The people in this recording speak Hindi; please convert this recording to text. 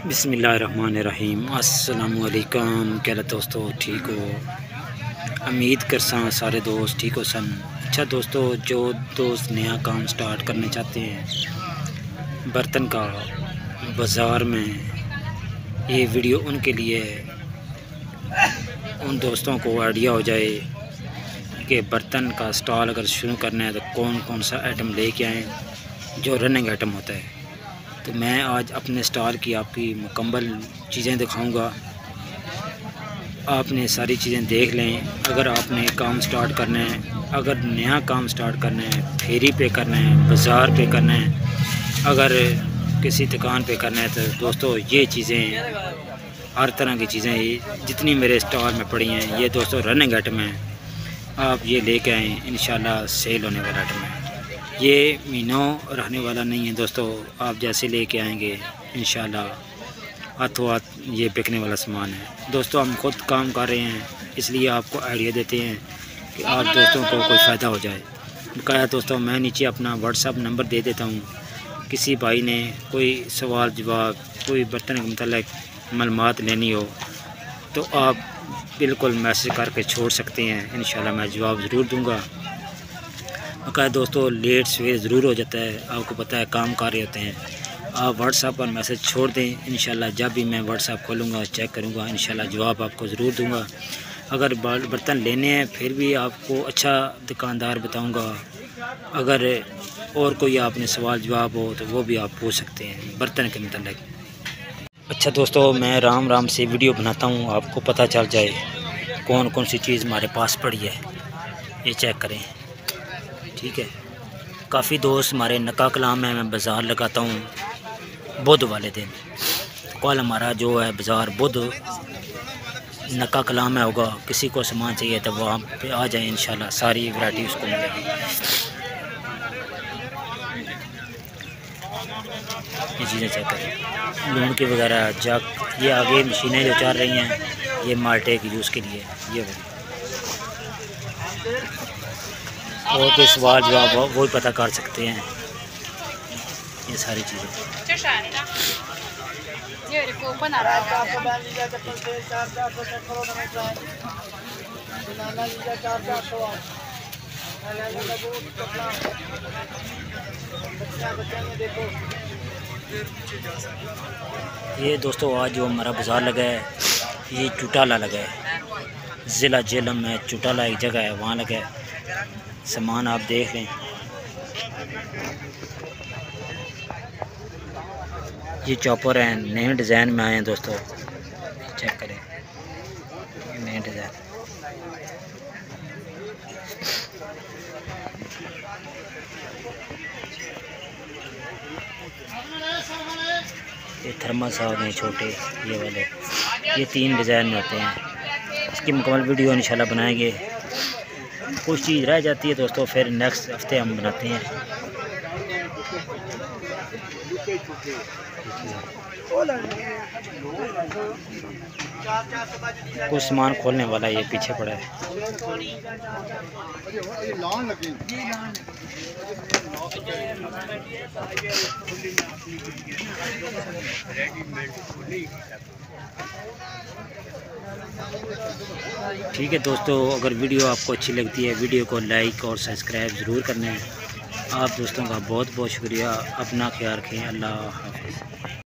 बिस्मिल्लाहिर्रहमानिर्रहीम। अस्सलामुअलैकुम। क्या दोस्तों ठीक हो? उम्मीद करसा सारे दोस्त ठीक हो सन। अच्छा दोस्तों, जो दोस्त नया काम स्टार्ट करना चाहते हैं बर्तन का बाज़ार में, ये वीडियो उनके लिए उन दोस्तों को आइडिया हो जाए कि बर्तन का स्टॉल अगर शुरू करना है तो कौन कौन सा आइटम लेके आएँ जो रनिंग आइटम होता है। तो मैं आज अपने स्टॉल की आपकी मुकम्मल चीज़ें दिखाऊंगा। आपने सारी चीज़ें देख लें। अगर आपने काम स्टार्ट करना है, अगर नया काम स्टार्ट करना है, फेरी पे करना है, बाज़ार पे करना है, अगर किसी दुकान पे करना है, तो दोस्तों ये चीज़ें हर तरह की चीज़ें जितनी मेरे स्टॉल में पड़ी हैं ये दोस्तों रनिंग आइटम हैं। आप ये लेके आएँ, इंशाल्लाह सेल होने वाला आइटम है। ये महीनों रहने वाला नहीं है दोस्तों। आप जैसे लेके आएंगे इंशाल्लाह हाथों हाथ ये बिकने वाला सामान है। दोस्तों हम खुद काम कर रहे हैं, इसलिए आपको आइडिया देते हैं कि आप दोस्तों को कोई फ़ायदा हो जाए। कहा दोस्तों, मैं नीचे अपना व्हाट्सअप नंबर दे देता हूँ। किसी भाई ने कोई सवाल जवाब, कोई बर्तन के मतलब मालूमात लेनी हो तो आप बिल्कुल मैसेज करके छोड़ सकते हैं। इंशाल्लाह मैं जवाब ज़रूर दूँगा। कहा दोस्तों, लेट सवेर ज़रूर हो जाता है, आपको पता है काम कर रहे होते हैं। आप व्हाट्सएप पर मैसेज छोड़ दें, इंशाल्लाह जब भी मैं व्हाट्सएप खोलूँगा चेक करूँगा, इंशाल्लाह जवाब आपको ज़रूर दूँगा। अगर बर्तन लेने हैं फिर भी आपको अच्छा दुकानदार बताऊँगा। अगर और कोई आपने सवाल जवाब हो तो वो भी आप पूछ सकते हैं बर्तन के मतलब। अच्छा दोस्तों, मैं राम राम से वीडियो बनाता हूँ, आपको पता चल जाए कौन कौन सी चीज़ हमारे पास पड़ी है। ये चेक करें, ठीक है। काफ़ी दोस्त हमारे नक्का कलाम में मैं बाज़ार लगाता हूँ बुध वाले दिन। कल हमारा जो है बाज़ार बुध नक्का कलाम में होगा। किसी को सामान चाहिए तो वहाँ पे आ जाए, इंशाल्लाह सारी वैरायटी उसको मिलेगी। ये चीज़ें चेक करें, लून की वगैरह जग, ये आगे मशीनें जो चल रही हैं ये माल्टे की यूज़ के लिए। ये और कोई सवाल जवाब हो वो भी पता कर सकते हैं। ये सारी चीज़ें ये दोस्तों आज जो हमारा बाज़ार लगा है ये चुटाला लगा है। ज़िला जेलम में चुटाला एक जगह है, वहाँ लगा है। सामान आप देख लें। ये चॉपर हैं, नए डिज़ाइन में आए हैं दोस्तों, चेक करें नए डिज़ाइन। ये थर्मस हैं छोटे, ये वाले, ये 3 डिज़ाइन में होते हैं। इसकी मुकम्मल वीडियो इंशाल्लाह बनाएंगे। कुछ चीज़ रह जाती है दोस्तों, फिर नेक्स्ट हफ्ते हम बनाते हैं। कुछ सामान खोलने वाला ये पीछे पड़ा है। ठीक है दोस्तों, अगर वीडियो आपको अच्छी लगती है वीडियो को लाइक और सब्सक्राइब ज़रूर करना है। आप दोस्तों का बहुत बहुत शुक्रिया। अपना ख्याल रखें। अल्लाह हाफ़िज़।